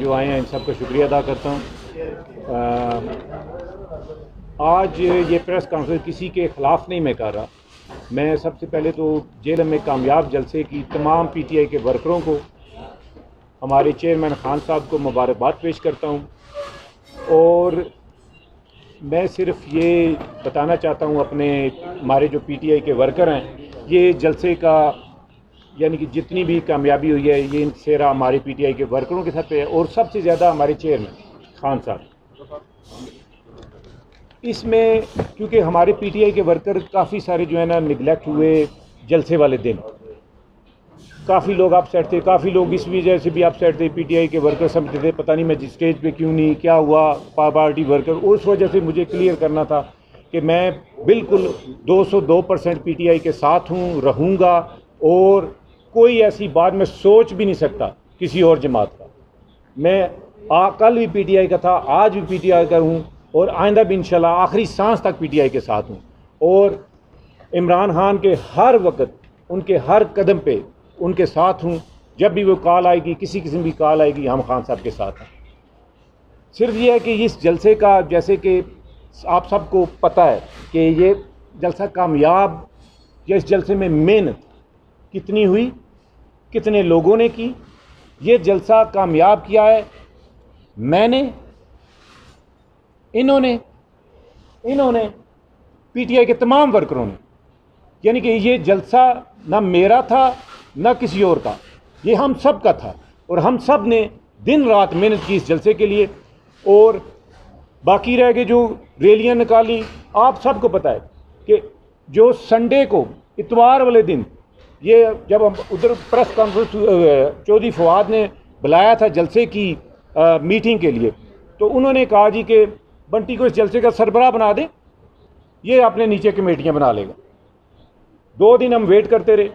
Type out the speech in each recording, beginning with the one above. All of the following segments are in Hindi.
जो आए हैं इन सबका शुक्रिया अदा करता हूँ। आज ये प्रेस कॉन्फ्रेंस किसी के ख़िलाफ़ नहीं मैं कर रहा। मैं सबसे पहले तो जेल में कामयाब जलसे की तमाम पीटीआई के वर्करों को, हमारे चेयरमैन खान साहब को मुबारकबाद पेश करता हूँ। और मैं सिर्फ ये बताना चाहता हूँ हमारे जो पीटीआई के वर्कर हैं, ये जलसे का यानी कि जितनी भी कामयाबी हुई है ये सेहरा हमारे पीटीआई के वर्करों के साथ है और सबसे ज़्यादा हमारे चेयरमैन खान साहब। इसमें क्योंकि हमारे पीटीआई के वर्कर काफ़ी सारे जो है ना निगलेक्ट हुए जलसे वाले दिन, काफ़ी लोग अपसेट थे, काफ़ी लोग इस वजह से भी अपसेट थे, पीटीआई के वर्कर समझते थे पता नहीं मैं जिस स्टेज पे क्यों नहीं, क्या हुआ पार्टी वर्कर। उस वजह से मुझे क्लियर करना था कि मैं बिल्कुल 202% पीटीआई के साथ हूँ, रहूँगा और कोई ऐसी बात मैं सोच भी नहीं सकता किसी और जमात का। मैं कल भी पीटीआई का था, आज भी पीटीआई का हूँ और आइंदा भी इंशाल्लाह आखिरी सांस तक पीटीआई के साथ हूँ। और इमरान खान के हर वक्त, उनके हर कदम पे उनके साथ हूँ। जब भी वो कॉल आएगी, किसी किस्म की कॉल आएगी, हम खान साहब के साथ हैं। सिर्फ ये है कि इस जलसे का, जैसे कि आप सबको पता है कि ये जलसा कामयाब, या इस जलसे में मेहनत कितनी हुई, कितने लोगों ने की। ये जलसा कामयाब किया है मैंने, इन्होंने पीटीआई के तमाम वर्करों ने। यानी कि ये जलसा ना मेरा था ना किसी और का, ये हम सब का था और हम सब ने दिन रात मेहनत की इस जलसे के लिए। और बाकी रह गए जो रैलियां निकाली, आप सबको पता है कि जो संडे को, इतवार वाले दिन, ये जब हम उधर प्रेस कॉन्फ्रेंस चौधरी फवाद ने बुलाया था जलसे की मीटिंग के लिए, तो उन्होंने कहा जी कि बंटी को इस जलसे का सरबराह बना दें, ये अपने नीचे कमेटियां बना लेगा। 2 दिन हम वेट करते रहे,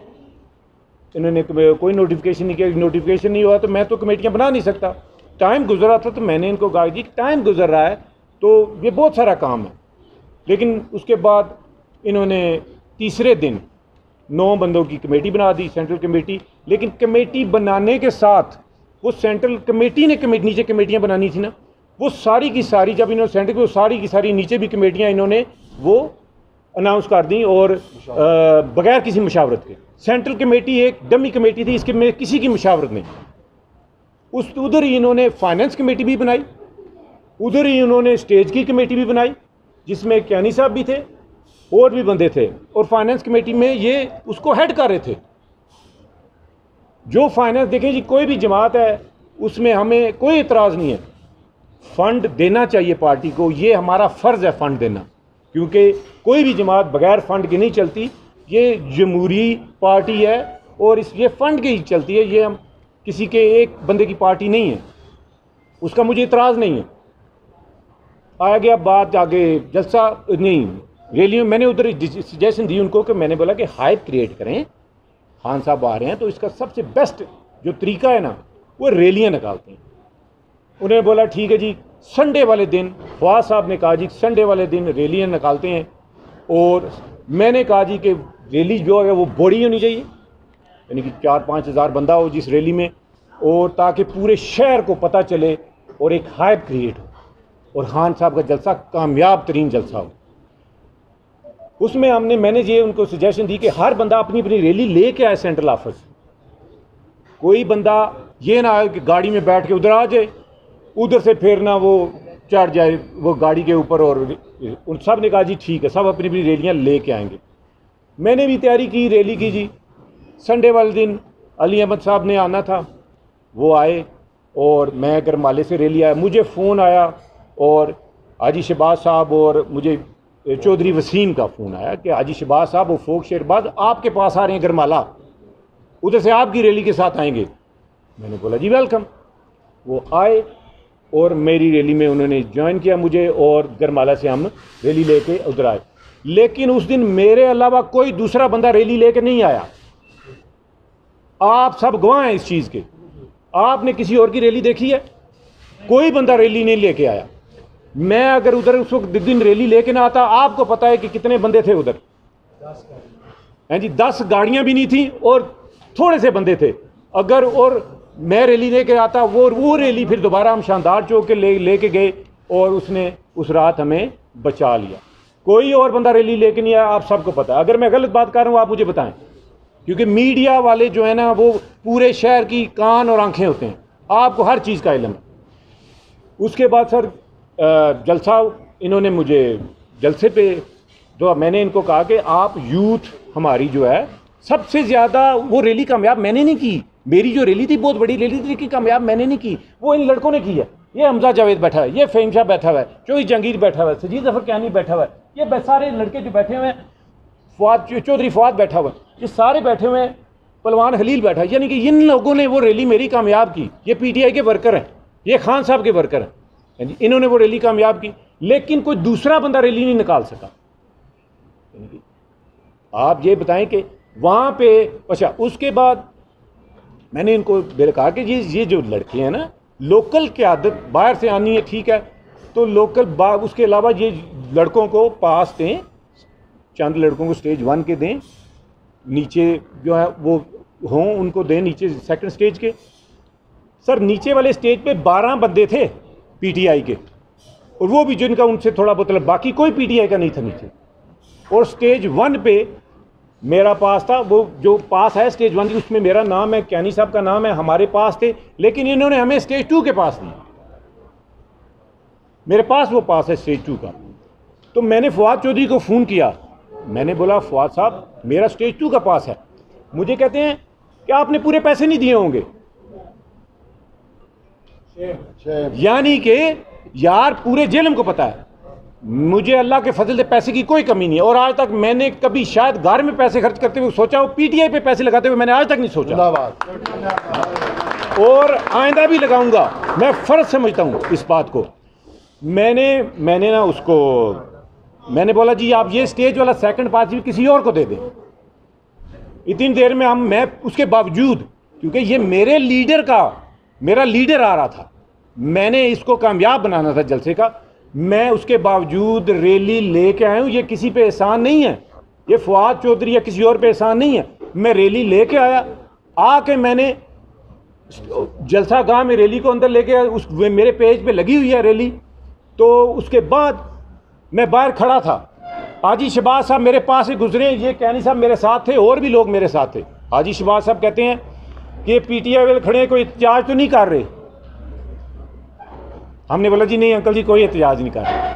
इन्होंने कोई नोटिफिकेशन नहीं किया। नोटिफिकेशन नहीं हुआ तो मैं तो कमेटियां बना नहीं सकता। टाइम गुजरा था तो मैंने इनको कहा जी टाइम गुजर रहा है तो ये बहुत सारा काम है। लेकिन उसके बाद इन्होंने तीसरे दिन 9 बंदों की कमेटी बना दी, सेंट्रल कमेटी। लेकिन कमेटी बनाने के साथ वो सेंट्रल कमेटी ने नीचे कमेटियां बनानी थी ना, वो सारी की सारी, जब इन्होंने सेंट्रल को सारी की सारी नीचे भी कमेटियां इन्होंने वो अनाउंस कर दी और बगैर किसी मशावरत के। सेंट्रल कमेटी एक डमी कमेटी थी, इसके में किसी की मशावरत नहीं। उधर ही इन्होंने फाइनेंस कमेटी भी बनाई, उधर ही उन्होंने स्टेज की कमेटी भी बनाई जिसमें कैनी साहब भी थे और भी बंदे थे। और फाइनेंस कमेटी में ये उसको हेड कर रहे थे। जो फाइनेंस, देखें जी, कोई भी जमात है उसमें हमें कोई इतराज़ नहीं है, फ़ंड देना चाहिए पार्टी को, ये हमारा फ़र्ज़ है फ़ंड देना, क्योंकि कोई भी जमात बगैर फ़ंड के नहीं चलती। ये जमहूरी पार्टी है और ये फ़ंड की ही चलती है। ये हम किसी के एक बंदे की पार्टी नहीं है, उसका मुझे इतराज़ नहीं है। आ गया बात आगे जलसा नहीं, रैलियों, मैंने उधर सजेशन दी उनको कि मैंने बोला कि हाइप क्रिएट करें, खान साहब आ रहे हैं तो इसका सबसे बेस्ट जो तरीका है ना वो रैलियाँ निकालते हैं। उन्होंने बोला ठीक है जी, संडे वाले दिन, फवाद साहब ने कहा जी संडे वाले दिन रैलियाँ निकालते हैं। और मैंने कहा जी कि रैली जो है वो बड़ी होनी चाहिए, यानी कि 4-5 हज़ार बंदा हो जिस रैली में, और ताकि पूरे शहर को पता चले और एक हाइप क्रिएट हो और खान साहब का जलसा कामयाब तरीन जलसा हो। उसमें मैंने ये उनको सजेशन दी कि हर बंदा अपनी अपनी रैली लेके आए सेंट्रल ऑफिस। कोई बंदा ये ना आए कि गाड़ी में बैठ के उधर आ जाए, उधर से फिर ना वो चढ़ जाए वो गाड़ी के ऊपर। और उन सब ने कहा जी ठीक है, सब अपनी अपनी रैलियाँ लेके आएंगे। मैंने भी तैयारी की रैली की जी। संडे वाले दिन अली अहमद साहब ने आना था, वो आए और मैं गरमाले से रैली आया। मुझे फ़ोन आया और हाजी शहबाज साहब और मुझे चौधरी वसीम का फ़ोन आया कि हाजी शहबाज साहब वो फोक शेरबाज आपके पास आ रहे हैं गरमाला, उधर से आपकी रैली के साथ आएंगे। मैंने बोला जी वेलकम। वो आए और मेरी रैली में उन्होंने ज्वाइन किया मुझे और गरमाला से हम रैली लेके उधर आए। लेकिन उस दिन मेरे अलावा कोई दूसरा बंदा रैली लेके नहीं आया। आप सब गवाह हैं इस चीज़ के। आपने किसी और की रैली देखी है? कोई बंदा रैली नहीं लेके आया। मैं अगर उधर उस वक्त दिन रैली लेके ना आता, आपको पता है कि कितने बंदे थे उधर, हैं जी, 10 गाड़ियां भी नहीं थी और थोड़े से बंदे थे। अगर और मैं रैली लेके आता, वो रैली फिर दोबारा हम शानदार चौक के लेके गए और उसने उस रात हमें बचा लिया। कोई और बंदा रैली लेके नहीं आया, आप सबको पता है। अगर मैं गलत बात कर रहा हूँ आप मुझे बताएं, क्योंकि मीडिया वाले जो है ना वो पूरे शहर की कान और आंखें होते हैं, आपको हर चीज़ का इल्म है। उसके बाद सर जलसा, इन्होंने मुझे जलसे पे तो मैंने इनको कहा कि आप यूथ हमारी जो है सबसे ज़्यादा, वो रैली कामयाब मैंने नहीं की, मेरी जो रैली थी बहुत बड़ी रैली थी लेकिन कामयाब मैंने नहीं की, वो इन लड़कों ने की है। ये हमजा जावेद बैठा है, ये फ़हीम शाह बैठा हुआ है, चौधरी जहांगीर बैठा हुआ है, सजीद जफर कैनी बैठा हुआ है, ये सारे लड़के जो बैठे हुए हैं, चौधरी फवाद बैठा हुआ है, ये सारे बैठे हुए हैं, पलवान हलील बैठा है। यानी कि इन लोगों ने वो रैली मेरी कामयाब की। ये पीटीआई के वर्कर हैं, ये खान साहब के वर्कर हैं, इन्होंने वो रैली कामयाब की, लेकिन कोई दूसरा बंदा रैली नहीं निकाल सका। आप ये बताएं कि वहाँ पे, अच्छा उसके बाद मैंने इनको कहा कि ये जो लड़के हैं ना, लोकल क़यादत बाहर से आनी है ठीक है, तो लोकल उसके अलावा ये लड़कों को पास दें, चंद लड़कों को स्टेज 1 के दें, नीचे जो है वो हों उनको दें, नीचे सेकंड स्टेज के। सर नीचे वाले स्टेज पे 12 बंदे थे पीटीआई के, और वो भी जिनका उनसे थोड़ा बहुत, बाकी कोई पीटीआई का नहीं था नीचे। और स्टेज 1 पे मेरा पास था, वो जो पास है स्टेज 1 की उसमें मेरा नाम है, कैनी साहब का नाम है, हमारे पास थे, लेकिन इन्होंने हमें स्टेज 2 के पास दिया। मेरे पास वो पास है स्टेज 2 का। तो मैंने फवाद चौधरी को फ़ोन किया, मैंने बोला फवाद साहब मेरा स्टेज 2 का पास है। मुझे कहते हैं कि आपने पूरे पैसे नहीं दिए होंगे। यानी कि यार पूरे जेलम को पता है मुझे अल्लाह के फजल से पैसे की कोई कमी नहीं है, और आज तक मैंने कभी शायद घर में पैसे खर्च करते हुए सोचा हो, पीटीआई पे पैसे लगाते हुए मैंने आज तक नहीं सोचा, और आइंदा भी लगाऊंगा। मैं फ़र्ज समझता हूँ इस बात को। मैंने ना उसको मैंने बोला जी आप ये स्टेज वाला सेकंड पास भी किसी और को दे दें। इतनी देर में मैं उसके बावजूद, क्योंकि ये मेरे लीडर का, मेरा लीडर आ रहा था, मैंने इसको कामयाब बनाना था जलसे का, मैं उसके बावजूद रैली लेके आया हूँ। ये किसी पे एहसान नहीं है, ये फवाद चौधरी या किसी और पे एहसान नहीं है। मैं रैली लेके आया, आके मैंने जलसा गांव में रैली को अंदर लेके आया, उस मेरे पेज पे लगी हुई है रैली। तो उसके बाद मैं बाहर खड़ा था, हाजी शहबाज साहब मेरे पास से गुजरे, ये कैनी साहब मेरे साथ थे, और भी लोग मेरे साथ थे। हाजी शहबाज साहब कहते हैं कि पीटीआई वाले खड़े हैं, कोई एहतजाज तो नहीं कर रहे। हमने बोला जी नहीं अंकल जी कोई एहतजाज नहीं कर रहे।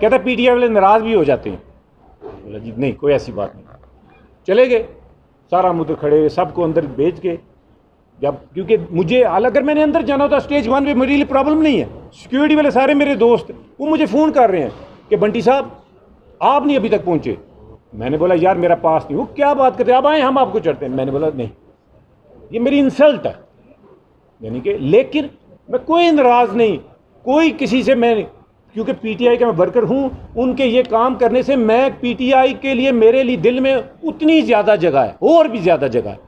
कहता पीटीआई वाले नाराज़ भी हो जाते हैं। बोला जी नहीं कोई ऐसी बात नहीं। चले गए, सारा मुद्दे खड़े, सबको अंदर भेज के, जब क्योंकि मुझे अगर मैंने अंदर जाना होता स्टेज 1 पे मेरे लिए प्रॉब्लम नहीं है। सिक्योरिटी वाले सारे मेरे दोस्त वो मुझे फ़ोन कर रहे हैं कि बंटी साहब आप नहीं अभी तक पहुँचे। मैंने बोला यार मेरा पास नहीं। वो क्या बात करते, आप आए हम आपको चढ़ते हैं। मैंने बोला नहीं ये मेरी इंसल्ट है, यानी कि, लेकिन मैं कोई नाराज़ नहीं, कोई किसी से, मैं क्योंकि पीटीआई का मैं वर्कर हूँ, उनके ये काम करने से मैं पीटीआई के लिए, मेरे लिए दिल में उतनी ज़्यादा जगह है, और भी ज़्यादा जगह है।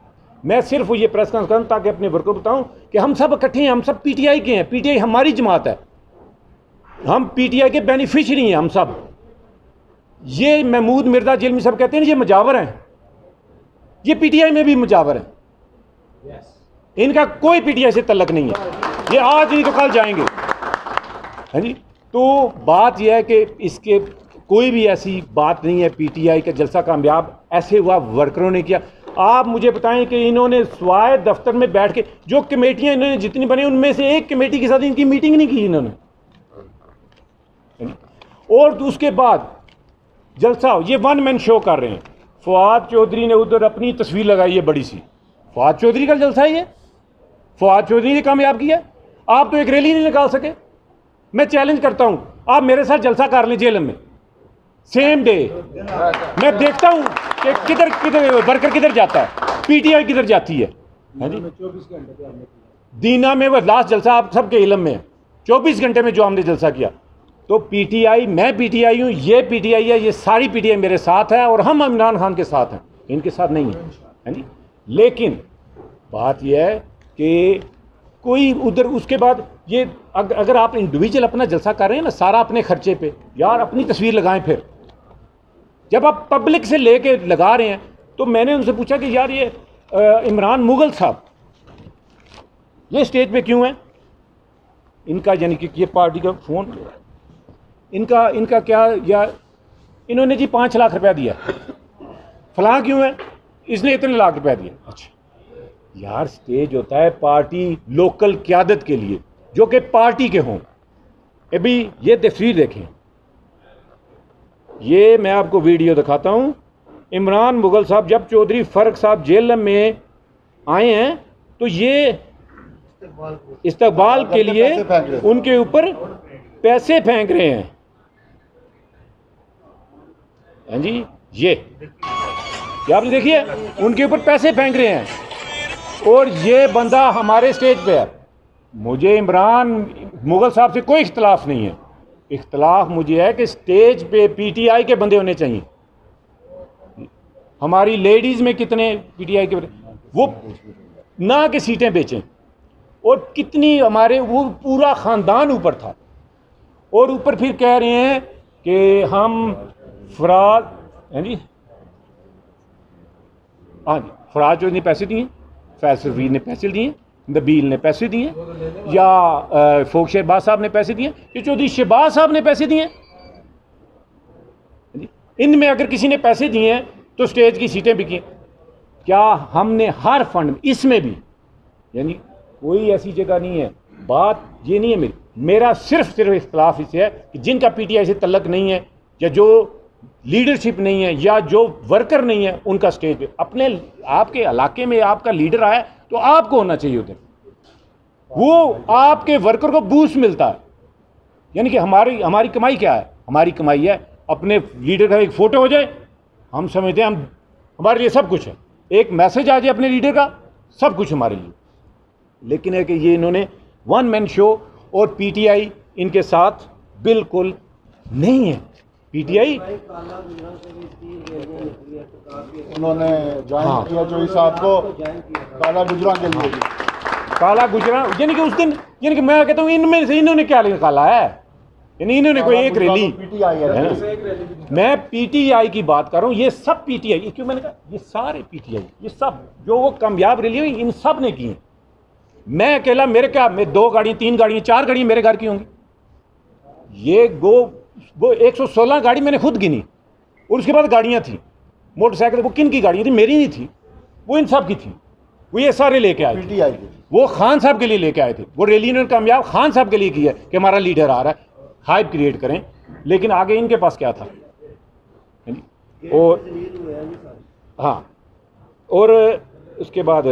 मैं सिर्फ ये प्रेस कॉन्फ्रेंस करूँ ताकि अपने वर्कर को बताऊँ कि हम सब इकट्ठे हैं, हम सब पीटीआई के हैं, पीटीआई हमारी जमात है, हम पीटीआई के बेनिफिशरी हैं हम सब। ये महमूद मिर्जा जेलमी साहब कहते हैं ये मुजावर हैं, ये पीटीआई में भी मुजावर हैं, इनका कोई पीटीआई से तल्लक नहीं है, ये आज नहीं तो कल जाएंगे। हाँ जी, तो बात यह है कि इसके कोई भी ऐसी बात नहीं है। पीटीआई का जलसा कामयाब ऐसे हुआ वर्करों ने किया। आप मुझे बताएं कि इन्होंने स्वाय दफ्तर में बैठ के जो कमेटियां इन्होंने जितनी बनी उनमें से एक कमेटी के साथ इनकी मीटिंग नहीं की इन्होंने। और उसके बाद जलसा ये 1 मैन शो कर रहे हैं। फवाद चौधरी ने उधर अपनी तस्वीर लगाई है बड़ी सी, फवाद चौधरी का जलसा है ये, फवाद चौधरी ने कामयाब किया। आप तो एक रैली नहीं निकाल सके। मैं चैलेंज करता हूं आप मेरे साथ जलसा कर लें जेल में, सेम डे। मैं देखता हूं कि किधर किधर वर्कर किधर जाता है, पीटीआई किधर जाती है। हाँ जी, 24 घंटे दीना में वो लास्ट जलसा आप सबके इल्म में है, 24 घंटे में जो हमने जलसा किया। तो पीटीआई, मैं पीटीआई हूँ, ये पीटीआई है, ये सारी पीटीआई मेरे साथ है, और हम इमरान खान के साथ हैं, इनके साथ नहीं है। है जी, लेकिन बात यह है कि कोई उधर उसके बाद ये अगर आप इंडिविजुअल अपना जलसा कर रहे हैं ना सारा अपने खर्चे पे, यार अपनी तस्वीर लगाएं। फिर जब आप पब्लिक से लेके लगा रहे हैं, तो मैंने उनसे पूछा कि यार ये इमरान मुगल साहब, ये स्टेज पे क्यों है? इनका यानी कि ये पार्टी का फ़ोन, इनका क्या, या इन्होंने जी 5 लाख रुपया दिया, फलां क्यों है, इसने इतने लाख रुपया दिया। अच्छा यार, स्टेज होता है पार्टी लोकल क़यादत के लिए जो कि पार्टी के हों। अभी ये तस्वीर देखें, ये मैं आपको वीडियो दिखाता हूँ। इमरान मुगल साहब जब चौधरी फ़र्क साहब जेल में आए हैं तो ये इस्तकबाल के लिए उनके ऊपर पैसे फेंक रहे हैं। हाँ जी, ये आपने देखिए, उनके ऊपर पैसे फेंक रहे हैं और ये बंदा हमारे स्टेज पे है। मुझे इमरान मुगल साहब से कोई इख्तलाफ नहीं है, इख्तलाफ मुझे है कि स्टेज पे पीटीआई के बंदे होने चाहिए। हमारी लेडीज़ में कितने पीटीआई के बंदे, वो ना कि सीटें बेचें, और कितनी हमारे वो पूरा ख़ानदान ऊपर था, और ऊपर फिर कह रहे हैं कि हम फराज, हैं जी, हाँ जी, फराज चौधरी ने पैसे दिए, फैसल फरीद ने पैसे दिए, नबील ने पैसे दिए, या फोक शहबाज साहब ने पैसे दिए, या चौधरी शहबाज साहब ने पैसे दिए। इनमें अगर किसी ने पैसे दिए हैं तो स्टेज की सीटें बिकी। क्या हमने हर फंड, इसमें भी, यानी कोई ऐसी जगह नहीं है, बात ये नहीं है मेरा सिर्फ इख्तलाफ इससे है कि जिनका पीटीआई से तल्लक नहीं है, या जो लीडरशिप नहीं है, या जो वर्कर नहीं है, उनका स्टेज पे अपने आपके इलाके में आपका लीडर आया तो आपको होना चाहिए उधर, वो आपके वर्कर को बूस्ट मिलता है। यानी कि हमारी कमाई क्या है? हमारी कमाई है अपने लीडर का एक फ़ोटो हो जाए, हम समझते हैं हमारे लिए सब कुछ है, एक मैसेज आ जाए अपने लीडर का, सब कुछ हमारे लिए। लेकिन है कि ये इन्होंने वन मैन शो, और पीटीआई इनके साथ बिल्कुल नहीं है। पीटीआई उन्होंने ज्वाइन किया चौधरी साहब को काला गुजरा के लिए, काला गुजरा, यानी कि उस दिन, यानी कि मैं कहता हूँ इनमें से इन्होंने क्या निकाला है, यानी इन्होंने कोई एक रैली, मैं पीटीआई की बात कर रहा हूँ, ये सब पीटीआई, क्यों मैंने कहा ये सारे पीटीआई, ये सब जो वो कामयाब रैली हुई इन सब ने की है। मैं अकेला, मेरे क्या, मैं 2 गाड़ियाँ 3 गाड़ियाँ 4 गाड़ियाँ मेरे घर की होंगी। ये वो 116 गाड़ी मैंने खुद गिनी, और उसके बाद गाड़ियाँ थी, मोटरसाइकिल, वो किन की गाड़ियाँ थी? मेरी नहीं थी, वो इन सब की थी। वो ये सारे लेके आए थे, वो खान साहब के लिए लेके आए थे। वो रैली इन्होंने कामयाब खान साहब के लिए की है कि हमारा लीडर आ रहा है, हाइप क्रिएट करें। लेकिन आगे इनके पास क्या था? और हाँ, और उसके बाद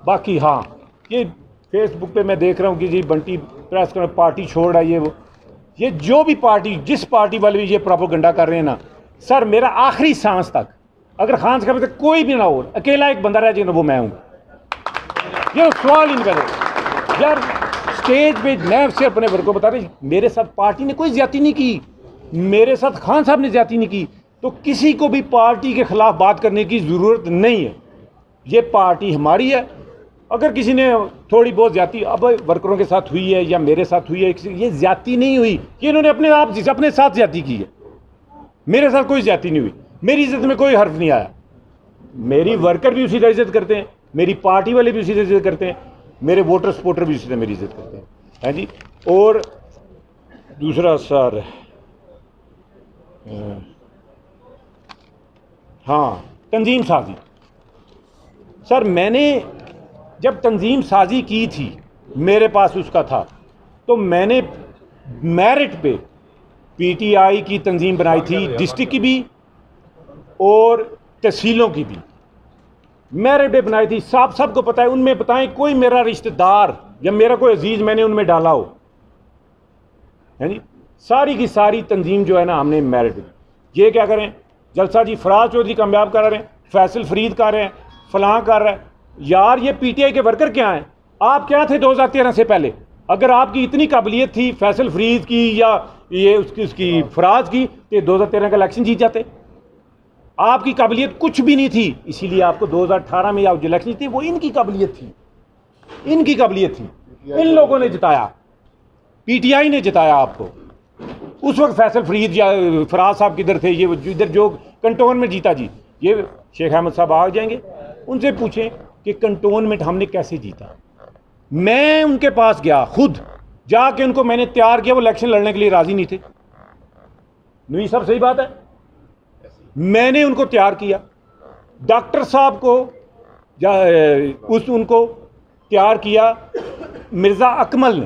बाकी, हाँ, ये फेसबुक पे मैं देख रहा हूँ कि जी बंटी प्रेस कर पार्टी छोड़ रहा है, ये जो भी पार्टी, जिस पार्टी वाले भी ये प्रोपेगेंडा कर रहे हैं ना, सर मेरा आखिरी सांस तक अगर खान साहब तक कोई भी ना हो, अकेला एक बंदा रह जाए ना, वो मैं हूँ। ये सवाल ही नहीं पैदा यार। स्टेज पे मैं सिर्फ अपने वर्ग को बता रही, मेरे साथ पार्टी ने कोई ज्यादती नहीं की, मेरे साथ खान साहब ने ज्यादती नहीं की, तो किसी को भी पार्टी के खिलाफ बात करने की ज़रूरत नहीं है। ये पार्टी हमारी है। अगर किसी ने थोड़ी बहुत ज्यादती अब वर्करों के साथ हुई है या मेरे साथ हुई है, ये ज्यादती नहीं हुई, ये इन्होंने अपने साथ ज्यादती की है। मेरे साथ कोई ज्यादती नहीं हुई, मेरी इज्जत में कोई हर्फ नहीं आया। मेरी वर्कर भी उसी तरह इज्जत करते हैं, मेरी पार्टी वाले भी उसी तरह इज्जत करते हैं, मेरे वोटर सपोर्टर भी उसी तरह मेरी इज्जत करते हैं, है जी। और दूसरा सर, हाँ, तंजीम साजी। सर मैंने जब तंजीम साजी की थी, मेरे पास उसका था, तो मैंने मेरिट पे पीटीआई की तंजीम बनाई थी, डिस्ट्रिक्ट की भी और तहसीलों की भी मेरिट पे बनाई थी। सबको पता है, उनमें बताएं कोई मेरा रिश्तेदार या मेरा कोई अजीज मैंने उनमें डाला हो, है जी। सारी की सारी तंजीम जो है ना, हमने मेरिट पे। ये क्या करें, जलसा जी फराज चौधरी कामयाब कर रहे हैं, फैसल फरीद कर रहे हैं, फलां कर रहे हैं। यार ये पीटीआई के वर्कर क्या हैं? आप क्या थे 2013 से पहले? अगर आपकी इतनी काबिलियत थी फैसल फरीद की या ये उसकी फराज की, तो 2013 का इलेक्शन जीत जाते। आपकी काबिलियत कुछ भी नहीं थी, इसीलिए आपको 2018 में जो इलेक्शन थी वो इनकी काबिलियत थी, इनकी काबिलियत थी, इन लोगों ने जिताया, पीटीआई ने जिताया आपको। उस वक्त फैसल फरीद या फराज साहब किधर थे? ये इधर जो कंटोन में जीता जी, ये शेख अहमद साहब आ जाएंगे, उनसे पूछें कि कंटोनमेंट हमने कैसे जीता। मैं उनके पास गया, खुद जाके उनको मैंने तैयार किया, वो इलेक्शन लड़ने के लिए राजी नहीं थे। नहीं सब सही बात है, मैंने उनको तैयार किया। डॉक्टर साहब को उनको तैयार किया मिर्ज़ा अकमल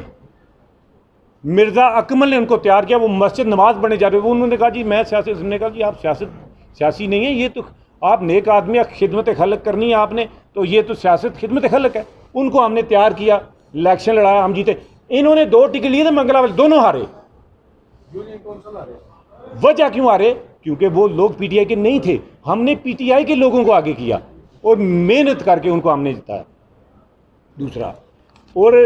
ने उनको तैयार किया। वो मस्जिद नमाज पढ़ने जा रहे थे, उन्होंने कहा जी मैं सियासत, उसने कहा जी आप सियासी नहीं है, ये तो आप नेक आदमी, खिदमत खलक करनी है आपने, तो ये तो सियासत खिदमत खलक है। उनको हमने तैयार किया, इलेक्शन लड़ाया, हम जीते। इन्होंने 2 टिकट लिए थे, मंगलावाल दोनों हारे। वजह क्यों हारे? क्योंकि वो लोग पीटीआई के नहीं थे, हमने पीटीआई के लोगों को आगे किया और मेहनत करके उनको हमने जिताया। दूसरा, और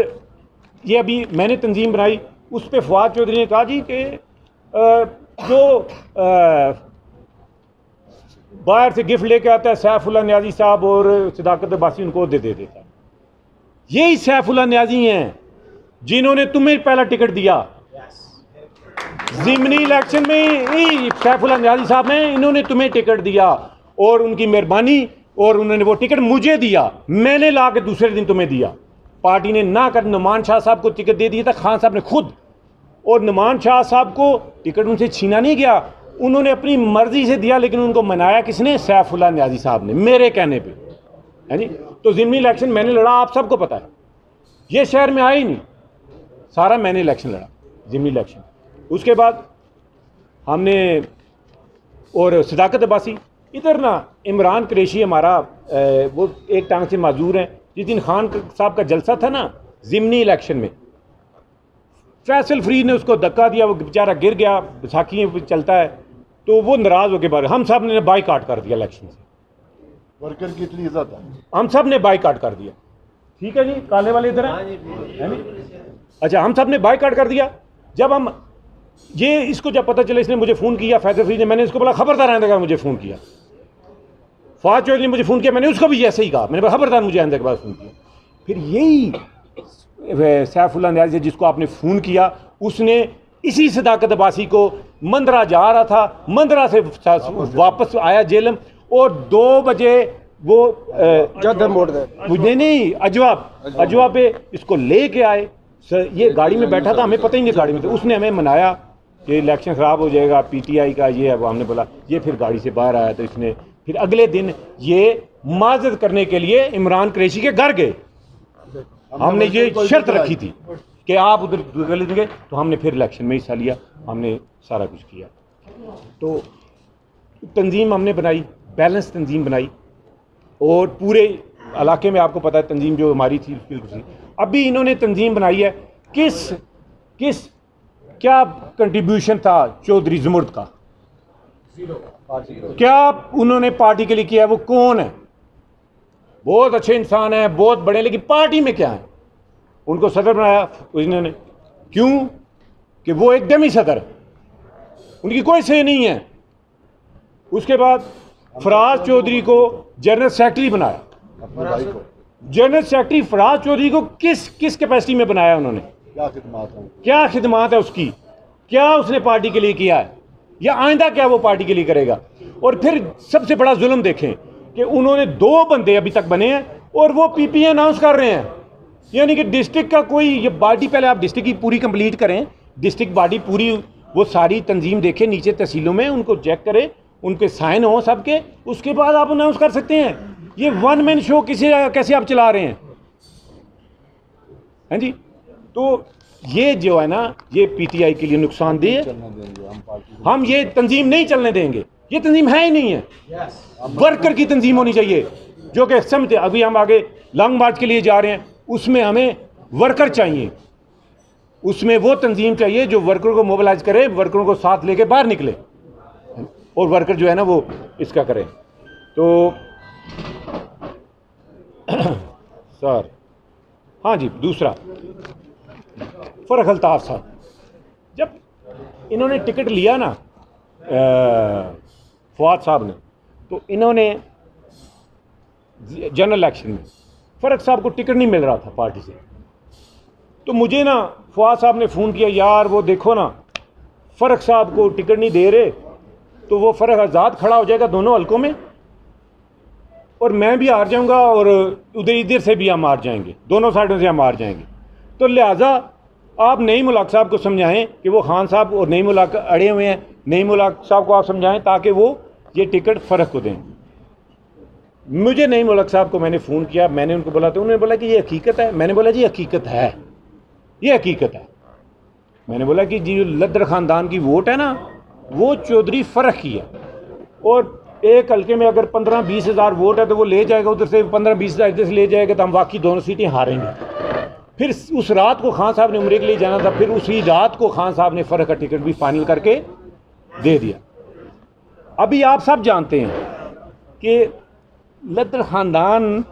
ये अभी मैंने तंजीम बनाई, उस पर फवाद चौधरी ने कहा जी कि जो बाहर से गिफ्ट लेके आता है सैफुल्लाह न्याजी साहब और सदाकत अब्बासी, उनको दे देता है। यही सैफुल्लाह न्याजी हैं जिन्होंने तुम्हें पहला टिकट दिया ज़िमनी इलेक्शन में। सैफुल्लाह न्याजी साहब ने, इन्होंने तुम्हें टिकट दिया और उनकी मेहरबानी, और उन्होंने वो टिकट मुझे दिया, मैंने ला के दूसरे दिन तुम्हें दिया। पार्टी ने ना कर नुमान शाह साहब को टिकट दे दिया था, खान साहब ने खुद, और नुमान शाह साहब को टिकट उनसे छीना नहीं गया, उन्होंने अपनी मर्जी से दिया, लेकिन उनको मनाया किसने? सैफुल्लाह न्याजी साहब ने, मेरे कहने पे, है जी। तो ज़िमनी इलेक्शन मैंने लड़ा, आप सबको पता है, ये शहर में आया ही नहीं, सारा मैंने इलेक्शन लड़ा, ज़िमनी इलेक्शन। उसके बाद हमने, और सदाकत अब्बासी, इधर ना इमरान कुरैशी हमारा वो एक टांग से माजूर हैं। जिस दिन खान साहब का जलसा था ना ज़िमनी इलेक्शन में, फैसल फ्रीद ने उसको धक्का दिया, वो बेचारा गिर गया, बैसाखी चलता है, तो वो नाराज़ होकर बाहर, हम सब ने बाइकाट कर दिया इलेक्शन से। वर्कर की इतनी इज्जत है, हम सब ने बाइकाट कर दिया। ठीक है जी, काले वाले इधर है नहीं? अच्छा, हम सब ने बाइकाट कर दिया। जब हम ये इसको जब पता चला, इसने मुझे फ़ोन किया, फैसल फ्रीद ने, मैंने इसको बोला खबरदार आइंदा का मुझे फ़ोन किया। फवाद चौधरी ने मुझे फ़ोन किया, मैंने उसको भी ऐसे ही कहा, मैंने बोला खबरदार मुझे आइंदा के बाद फ़ोन किया। फिर यही सैफुल्लाह न्याजी जिसको आपने फ़ोन किया, उसने इसी सदाकत अब्बासी को, मंदरा जा रहा था, मंदरा से वापस आया जेलम, और 2 बजे वो नहीं अजवा पे इसको लेके आए। सर ये गाड़ी में बैठा था, हमें पता ही नहीं गाड़ी में, तो उसने हमें मनाया कि इलेक्शन ख़राब हो जाएगा, पीटीआई का ये है वो। हमने बोला, ये फिर गाड़ी से बाहर आया, तो इसने फिर अगले दिन ये माजत करने के लिए इमरान कुरैशी के घर गए। हमने ये शर्त रखी थी कि आप उधर देंगे, तो हमने फिर इलेक्शन में हिस्सा लिया, हमने सारा कुछ किया। तो तंजीम हमने बनाई, बैलेंस तंजीम बनाई, और पूरे इलाके में आपको पता है तंजीम जो हमारी थी बिल्कुल थी। अभी इन्होंने तंजीम बनाई है, किस क्या कंट्रीब्यूशन था चौधरी ज़ुमर्द का, क्या उन्होंने पार्टी के लिए किया है? वो कौन है? बहुत अच्छे इंसान है, बहुत बड़े, लेकिन पार्टी में क्या है? उनको सदर बनाया इन्होंने, क्यों? कि वो एक डमी सदर है, उनकी कोई सही नहीं है। उसके बाद फराज चौधरी को जनरल सेक्रेटरी बनाया। जनरल सेक्रेटरी फराज चौधरी को किस कैपेसिटी में बनाया उन्होंने? क्या खिदमत है उसकी? क्या उसने पार्टी के लिए किया है, या आइंदा क्या वो पार्टी के लिए करेगा? और फिर सबसे बड़ा जुल्म देखें कि उन्होंने 2 बंदे अभी तक बने हैं और वो पीपीए अनाउंस कर रहे हैं, यानी कि डिस्ट्रिक्ट का कोई ये बॉडी, पहले आप डिस्ट्रिक्ट की पूरी कंप्लीट करें, डिस्ट्रिक्ट बॉडी पूरी वो सारी तंजीम देखें नीचे तहसीलों में, उनको चेक करें, उनके साइन हो सबके, उसके बाद आप अनाउंस कर सकते हैं। ये 1 मैन शो कैसे आप चला रहे हैं जी? तो ये जो है ना, ये पीटीआई के लिए नुकसानदेह है। हम ये तंजीम नहीं चलने देंगे, ये तंजीम है ही नहीं है। वर्कर की तंजीम होनी चाहिए जो कि समझते। अभी हम आगे लॉन्ग मार्च के लिए जा रहे हैं, उसमें हमें वर्कर चाहिए, उसमें वो तंजीम चाहिए जो वर्करों को मोबिलाइज करे, वर्करों को साथ लेके बाहर निकले, और वर्कर जो है ना वो इसका करें। तो सर हाँ जी, दूसरा फ़रख अल्ताफ़ साहब, जब इन्होंने टिकट लिया ना फवाद साहब ने, तो इन्होंने जनरल इलेक्शन में फ़रख साहब को टिकट नहीं मिल रहा था पार्टी से, तो मुझे ना फवाद साहब ने फ़ोन किया, यार वो देखो ना फ़रख साहब को टिकट नहीं दे रहे, तो वो फ़रख आज़ाद खड़ा हो जाएगा दोनों हलकों में। और मैं भी हार जाऊंगा और उधर इधर से भी हम हार जाएंगे, दोनों साइडों से हम हार जाएंगे। तो लिहाजा आप नईम मुल्क साहब को समझाएं कि वो खान साहब और नईम मुल्क अड़े हुए हैं, नईम मुल्क साहब को आप समझाएं ताकि वो ये टिकट फ़र्क को दें। मुझे नईम मुल्क साहब को मैंने फ़ोन किया, मैंने उनको बोला तो उन्होंने बोला कि ये हकीकत है। मैंने बोला जी हकीकत है, ये हकीकत है। मैंने बोला कि जी लद्दर ख़ानदान की वोट है ना, वो चौधरी फ़र्क की है, और एक हल्के में अगर 15-20 हज़ार वोट है तो वो ले जाएगा उधर से, 15-20 हज़ार इधर से ले जाएगा, तो हम वाकई दोनों सीटें हारेंगे। फिर उस रात को खान साहब ने उम्रे के लिए जाना था, फिर उसी रात को खान साहब ने फ़र्क का टिकट भी फाइनल करके दे दिया। अभी आप सब जानते हैं कि लद्दर ख़ानदान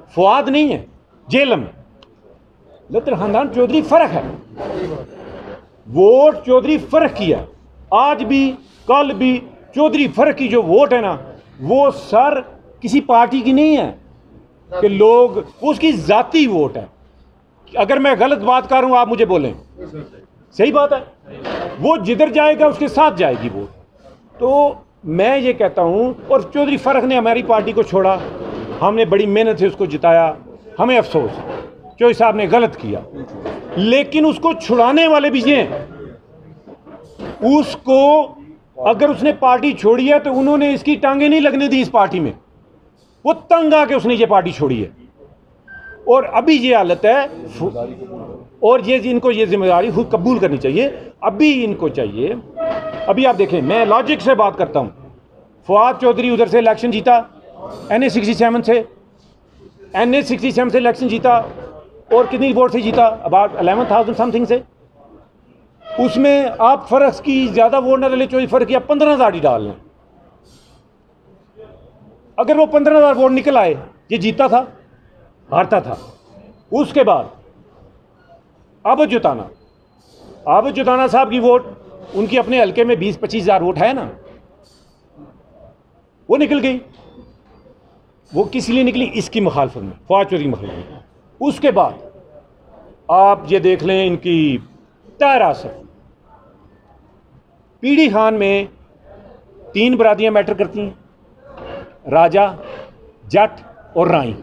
फवाद नहीं है जेल में, लद्दर ख़ानदान चौधरी फ़र्क है। वोट चौधरी फ़र्क किया, आज भी कल भी चौधरी फ़र्क की जो वोट है ना, वो सर किसी पार्टी की नहीं है कि लोग, वो उसकी ज़ाती वोट है। अगर मैं गलत बात कर रहा हूँ आप मुझे बोलें, सही बात है, वो जिधर जाएगा उसके साथ जाएगी वोट। तो मैं ये कहता हूँ, और चौधरी फ़र्क ने हमारी पार्टी को छोड़ा, हमने बड़ी मेहनत से उसको जिताया, हमें अफसोस है चौधरी साहब ने गलत किया, लेकिन उसको छुड़ाने वाले भी ये हैं। उसको अगर उसने पार्टी छोड़ी है तो उन्होंने इसकी टांगें नहीं लगने दी इस पार्टी में, वो तंग आके उसने ये पार्टी छोड़ी है, और अभी ये हालत है। और ये इनको ये जिम्मेदारी खुद कबूल करनी चाहिए। अभी इनको चाहिए, अभी आप देखें, मैं लॉजिक से बात करता हूँ। फवाद चौधरी उधर से इलेक्शन जीता, NA 67 से इलेक्शन जीता, और कितनी वोट से जीता, अबाउट 11,000 समथिंग से। उसमें आप फ़र्क की ज़्यादा वोट न ले, चौधरी फ़र्क किया 15,000 ही डाल लें। अगर वो 15,000 वोट निकल आए, ये जीता था, हारता था। उसके बाद आबद जुताना साहब की वोट, उनकी अपने हल्के में 20-25 हज़ार वोट है ना, वो निकल गई। वो किस लिए निकली? इसकी मुखालफत में, फवाद चौधरी की मुखालफत में। उसके बाद आप ये देख लें, इनकी ताहिर आसिफ, पीडी खान में 3 बरादियाँ मैटर करती हैं, राजा, जट और राई।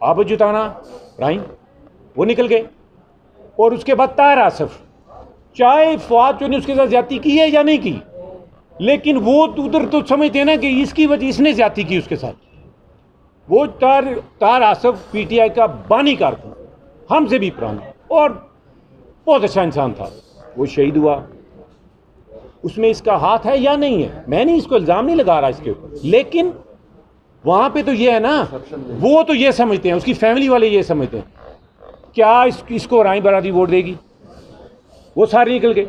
आबद जुताना, राई, वो निकल गए। और उसके बाद ताहिर आसिफ, चाहे फवाद चौधरी ने उसके साथ ज्यादती की है या नहीं की, लेकिन वो उधर तो समझते हैं ना कि इसकी वजह इसने ज्यादती की उसके साथ। वो ताहिर आसिफ PTI का बानी कारकुन, हमसे भी पुराना और बहुत अच्छा इंसान था। वो शहीद हुआ, उसमें इसका हाथ है या नहीं है, मैं नहीं इसको इल्ज़ाम नहीं लगा रहा इसके ऊपर, लेकिन वहाँ पे तो ये है ना, वो तो ये समझते हैं, उसकी फैमिली वाले ये समझते हैं क्या इसको राई बरादरी वोट देगी, वो सारे निकल गए।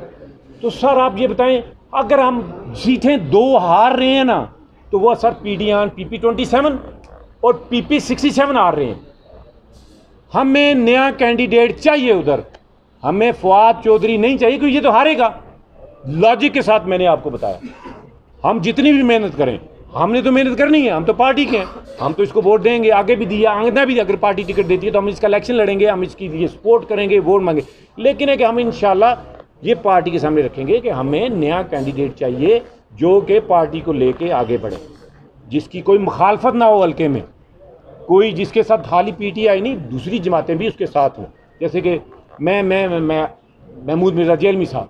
तो सर आप ये बताएं, अगर हम सीटें 2 हार रहे हैं ना, तो वो सर PDN PP27 और PP67 हार रहे हैं। हमें नया कैंडिडेट चाहिए उधर, हमें फवाद चौधरी नहीं चाहिए, क्योंकि ये तो हारेगा। लॉजिक के साथ मैंने आपको बताया, हम जितनी भी मेहनत करें, हमने तो मेहनत करनी है, हम तो पार्टी के हैं, हम तो इसको वोट देंगे, आगे भी दिया, आगे भी अगर पार्टी टिकट देती है तो हम इसका इलेक्शन लड़ेंगे, हम इसकी ये सपोर्ट करेंगे, वोट मांगे। लेकिन है कि हम इंशाल्लाह ये पार्टी के सामने रखेंगे कि हमें नया कैंडिडेट चाहिए जो कि पार्टी को लेके आगे बढ़े, जिसकी कोई मुखालफत ना हो हल्के में, कोई जिसके साथ खाली PTI नहीं, दूसरी जमातें भी उसके साथ हों। जैसे कि मैं महमूद मिर्ज़ा जेलमी साहब,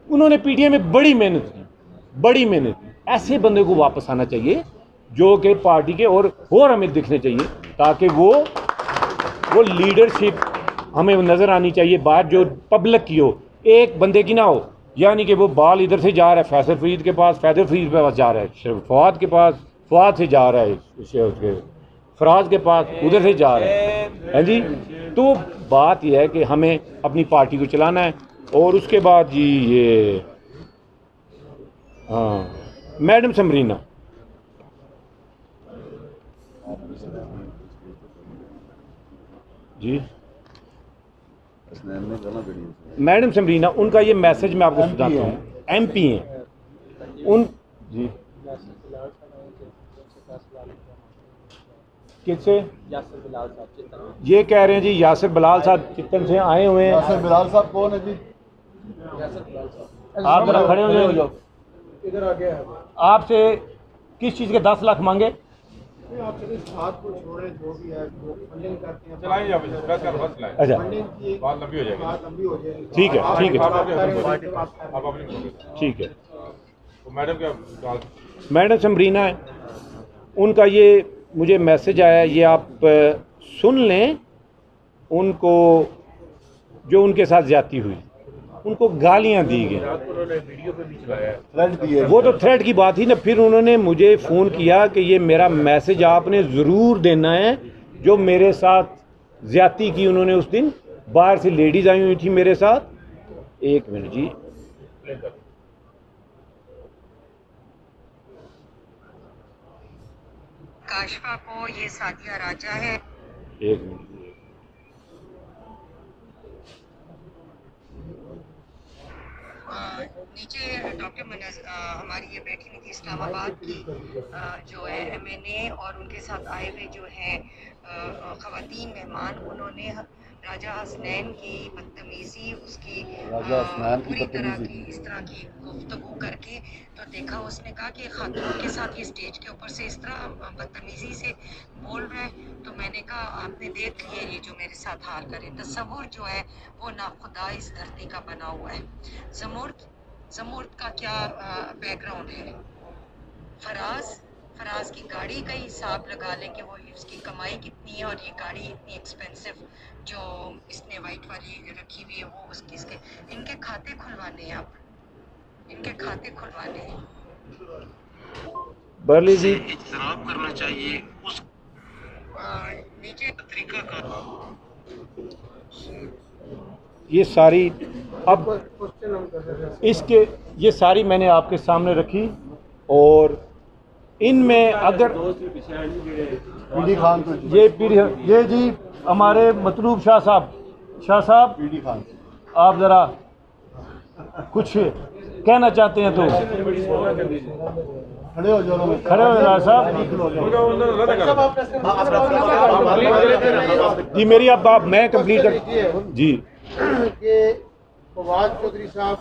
उन्होंने PTI में बड़ी मेहनत की, बड़ी मेहनत की। ऐसे बंदे को वापस आना चाहिए जो कि पार्टी के और हमें दिखने चाहिए, ताकि वो लीडरशिप हमें नज़र आनी चाहिए बात जो पब्लिक की हो, एक बंदे की ना हो। यानी कि वो बाल इधर से जा रहा है फैसल फरीद के पास, फैसल फरीद के पास जा रहा है फवाद के पास, फवाद से जा रहा है उसके फराज के पास, उधर से जा रहा है जी। तो बात यह है कि हमें अपनी पार्टी को चलाना है। और उसके बाद जी ये हाँ, मैडम समरीना, जी मैडम समरीना, उनका ये मैसेज मैं आपको सुनाता हूँ। MP हैं उन, जी किससे? ये कह रहे हैं जी यासिर बिलाल साहब चित्तन से आए हुए हैं। यासिर बिलाल साहब कौन है जी? आप जरा खड़े हो जाओ। इधर आ गया है आपसे किस चीज़ के 10 लाख मांगे? आपसे हाथ को छोड़े जो भी है वो फंडिंग करते हैं चलाइए आप बस कर बस चलाइए। अच्छा फंडिंग की बात लंबी हो जाएगी। बात लंबी हो जाएगी। ठीक है, ठीक है, आप अपनी ठीक है। तो मैडम क्या मैडम समरीना है, उनका ये मुझे मैसेज आया, ये आप सुन लें। उनको जो उनके साथ ज्यादती हुई, उनको गालियां दी गई, थ्रेड दिए वो तो थ्रेड की बात ही ना। फिर उन्होंने मुझे फ़ोन किया कि ये मेरा मैसेज आपने ज़रूर देना है। जो मेरे साथ ज्यादती की उन्होंने उस दिन, बाहर से लेडीज़ आई हुई थी मेरे साथ। एक मिनट जी, काशफा को ये सादिया राजा है। एक मिनट। नीचे डॉक्टर मनस हमारी ये बैठी हुई थी इस्लामाबाद की जो है MNA, और उनके साथ आए हुए जो है ख़वातीन मेहमान, उन्होंने राजा हसनैन की बदतमीज़ी, उसकी पूरी तरह की इस तरह की गुफ्तगू करके तो देखा। उसने कहा कि खातून के साथ ये स्टेज के ऊपर से इस तरह बदतमीज़ी से बोल रहा है। तो मैंने कहा आपने देख लिया ये जो मेरे साथ हाल करे। तसव्वुर जो है वो नाखुदा इस धरती का बना हुआ है। ज़मूर्द का क्या बैकग्राउंड है। फराज की गाड़ी का हिसाब लगा लें कि वो उसकी कमाई कितनी है, और ये गाड़ी इतनी एक्सपेंसिव जो इसने वाइट वाली रखी हुई है वो उसकी इसके इनके खाते खुलवाने हैं। आप इनके खाते खुलवाने हैं। बरली जी, इज्तनाब करना चाहिए उस नीचे तरीका का। ये सारी अब इसके ये सारी मैंने आपके सामने रखी, और इनमें अगर पीडी खान को ये जी हमारे मतलूब शाह साहब पीडी खान आप ज़रा कुछ कहना चाहते हैं तो खड़े हो जाओ, खड़े हो जाए साहब जी। मेरी अब मैं कंप्लीट कर जी। कि फवाद चौधरी साहब